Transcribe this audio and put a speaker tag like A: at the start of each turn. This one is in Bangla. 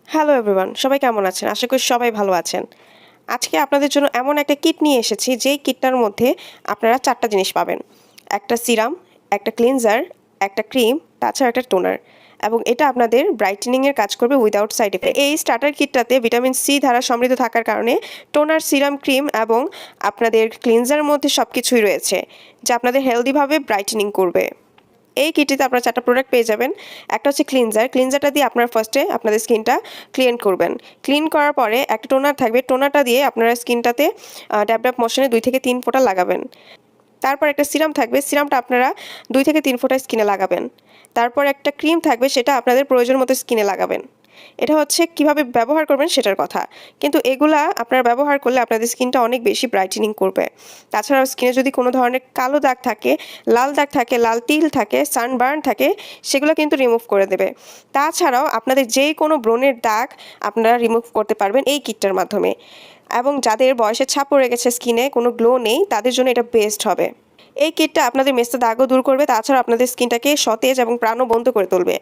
A: হ্যালো এভরিওয়ান, সবাই কেমন আছেন? আশা করি সবাই ভালো আছেন। আজকে আপনাদের জন্য এমন একটা কিট নিয়ে এসেছি, যেই কিটটার মধ্যে আপনারা ৪ টা জিনিস পাবেন। একটা সিরাম, একটা ক্লিনজার, একটা ক্রিম, তাছাড়া একটা টোনার। এবং এটা আপনাদের ব্রাইটেনিং এর কাজ করবে উইদাউট সাইড ইফেক্ট। এই স্টার্টার কিটটাতে ভিটামিন সি দ্বারা সমৃদ্ধ থাকার কারণে টোনার, সিরাম, ক্রিম এবং আপনাদের ক্লিনজারের মধ্যে সবকিছুই রয়েছে, যা আপনাদের হেলদিভাবে ব্রাইটেনিং করবে। এই কিটটিতে আপনারা ৪ টা প্রোডাক্ট পেয়ে যাবেন। একটা হচ্ছে ক্লিনজার। ক্লিনজারটা দিয়ে আপনারা ফার্স্টে আপনাদের স্কিনটা ক্লিন করবেন। ক্লিন করার পরে একটা টোনার থাকবে। টোনারটা দিয়ে আপনারা স্কিনটাতে ড্যাব ড্যাব মোশনে ২ থেকে ৩ ফোঁটা লাগাবেন। তারপর একটা সিরাম থাকবে। সিরামটা আপনারা ২ থেকে ৩ ফোঁটা স্কিনে লাগাবেন। তারপর একটা ক্রিম থাকবে, সেটা আপনাদের প্রয়োজন মতো স্কিনে লাগাবেন। এটা হচ্ছে কিভাবে ব্যবহার করবেন সেটার কথা। কিন্তু এগুলা আপনারা ব্যবহার করলে আপনাদের স্কিনটা অনেক বেশি ব্রাইটেনিং করবে। তাছাড়াও স্কিনে যদি কোনো ধরনের কালো দাগ থাকে, লাল দাগ থাকে, লাল তিল থাকে, সানবার্ন থাকে, সেগুলো কিন্তু রিমুভ করে দেবে। তাছাড়াও আপনাদের যে কোনো ব্রণের দাগ আপনারা রিমুভ করতে পারবেন এই কিটটার মাধ্যমে। এবং যাদের বয়সের ছাপ পড়ে গেছে, স্কিনে কোনো গ্লো নেই, তাদের জন্য এটা বেস্ট হবে। এই কিটটা আপনাদের মেস্তা দাগও দূর করবে, তাছাড়া আপনাদের স্কিনটাকে সতেজ এবং প্রাণবন্ত করে তুলবে।